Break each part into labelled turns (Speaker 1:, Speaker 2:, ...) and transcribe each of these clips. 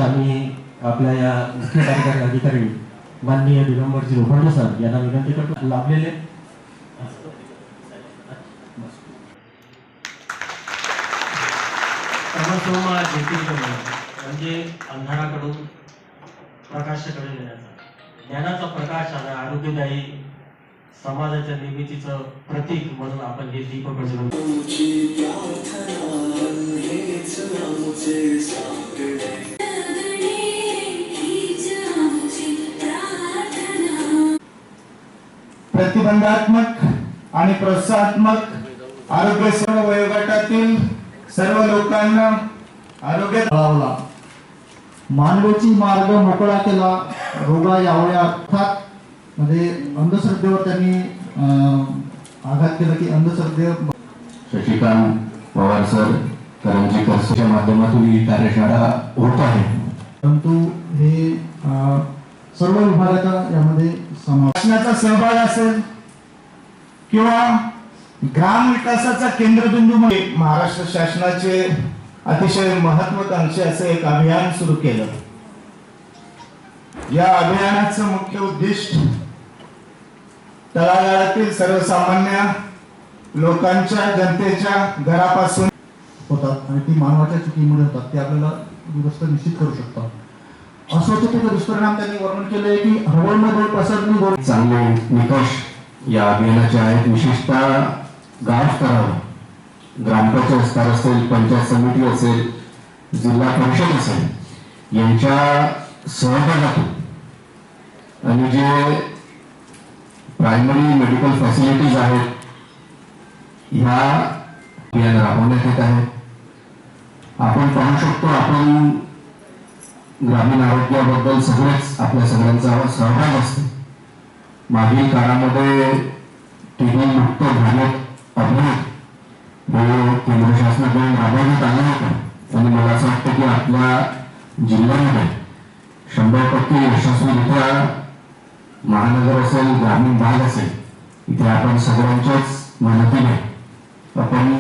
Speaker 1: आम्ही आपल्या या मुख्य कार्यकारी अधिकारी माननीय दिगंबरजी लोखंडे सर यांना विनंती करतो लाभलेले
Speaker 2: सर्वसोमा ज्योतिर्गमय म्हणजे अंधाराकडून प्रकाशाकडे नेण्याचा ज्ञानाचा प्रकाश आणि आरोग्यदायी समाजाच्या निर्मितीचं प्रतीक म्हणून आपण हे दीप प्रज्वलित
Speaker 3: प्रतिबंधात्मक आणि प्रोत्साहनात्मक आरोग्य सेवा वयोगटातील सर्व लोकांना आरोग्य लावला, मानवाची मार्ग मोकळा केला, रोगा यावया अर्थात म्हणजे अंधश्रद्धेवर त्यांनी आघात केला की अंधश्रद्धे
Speaker 1: शशिकांत पवार सर करंजीकर सरच्या माध्यमातून ही कार्यशाळा होत आहे,
Speaker 3: परंतु हे सर्व विभागाचा यामध्ये समावेशनाचा सहभाग असेल किंवा ग्राम विकासाचा केंद्रबिंदू म्हणून महाराष्ट्र शासनाचे अतिशय महत्त्वाकांक्षी असे एक अभियान सुरू केलं। या अभियानाचं मुख्य उद्दिष्ट तळागाळातील सर्वसामान्य लोकांच्या जनतेच्या घरापासून होतात आणि ती मानवाच्या चुकीमुळे होतात, ते आपल्याला दुरुस्त निश्चित करू शकतात। अस्वच्छतेचे दुष्परिणाम त्यांनी वर्णन केले की हवेमध्ये पसरणी
Speaker 1: चांगले निकष या अभियानाचे आहेत। विशेषतः गाव स्तरावर ग्रामपंचायत स्तर असेल, पंचायत समिती असेल, जिल्हा परिषद असेल यांच्या सहभागातून आणि जे प्रायमरी मेडिकल फॅसिलिटीज आहेत ह्या अभियान राबवण्यात येत आहे। आपण पाहू शकतो आपण ग्रामीण आरोग्याबद्दल सगळेच आपल्या सगळ्यांचा सहभाग असतो। मागील काळामध्ये टीबी मुक्त भारत अभियान हे केंद्र शासनाकडून राबवण्यात आलं होतं आणि मला असं वाटतं की आपल्या जिल्ह्यामध्ये 100% यशस्वीरित्या महानगर असेल, ग्रामीण भाग असेल, इथे आपण सगळ्यांच्याच मदतीने आपण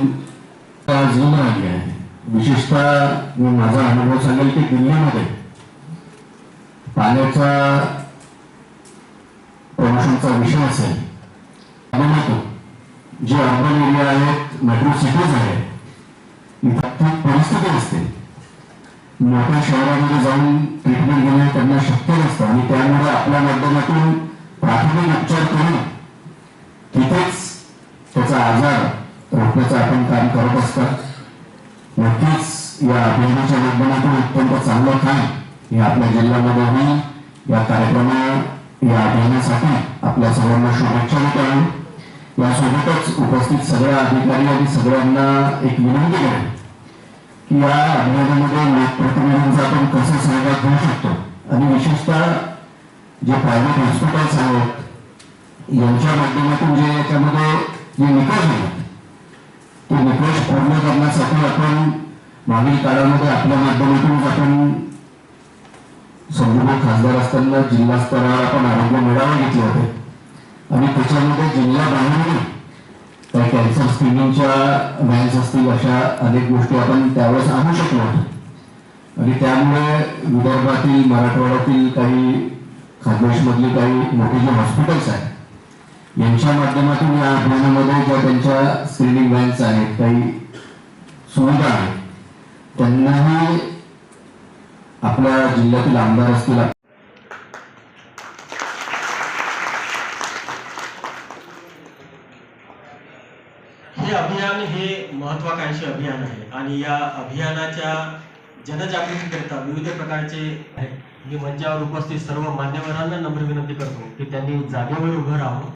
Speaker 1: जीवन आली आहे। विशेषतः मी माझा अनुभव सांगेल की दिल्लीमध्ये पाण्याचा प्रदूषणाचा विषय असेल, जे अर्बन एरिया आहेत, मेट्रो सिटीज आहेत, इथे परिस्थिती असते, मोठ्या शहरामध्ये जाऊन ट्रीटमेंट घेणे त्यांना शक्य नसतं आणि त्यामुळे आपल्या माध्यमातून प्राथमिक उपचार करून तिथेच त्याचा आजार रोखण्याचं आपण काम करत असतात। नक्कीच या अभियानाच्या माध्यमातून अत्यंत चांगलं काम हे आपल्या जिल्ह्यामध्ये या या अभियानासाठी आपल्या सर्वांना शुभेच्छा देतो आहे। यासोबतच उपस्थित सगळ्या अधिकारी आणि सगळ्यांना एक विनंती करेन की या अभियानामध्ये लोकप्रतिनिधींचा आपण कसा सहभाग घेऊ शकतो आणि विशेषतः जे प्रायव्हेट हॉस्पिटल्स आहेत यांच्या माध्यमातून जे याच्यामध्ये जे निकष आहेत ते निकष पूर्ण करण्यासाठी आपण मागील काळामध्ये आपल्या माध्यमातून आपण संपूर्ण खासदार असताना जिल्हा स्तरावर आपण आरोग्य मेळावे घेतले होते आणि त्याच्यामध्ये जिल्ह्याबाहेर काही कॅन्सर स्क्रीनिंगच्या व्हॅन्स असतील अशा अनेक गोष्टी आपण त्यावेळेस आणू शकलो होतो आणि त्यामुळे विदर्भातील मराठवाड्यातील काही खानदेशमधली काही मोठी जे हॉस्पिटल्स आहेत यांच्या माध्यमातून या अभियानामध्ये ज्या त्यांच्या स्क्रीनिंग व्हॅन्स आहेत, काही सुविधा आहेत, त्यांनाही आपल्या जिल्ह्यातील आमदार असतील
Speaker 2: हे अभियान हे महत्वाकांक्षी अभियान आहे आणि या अभियानाच्या जनजागृतीकरिता विविध प्रकारचे मी मंचावर उपस्थित सर्व मान्यवरांना नम्र विनंती करतो की त्यांनी जागेवर उभं राहून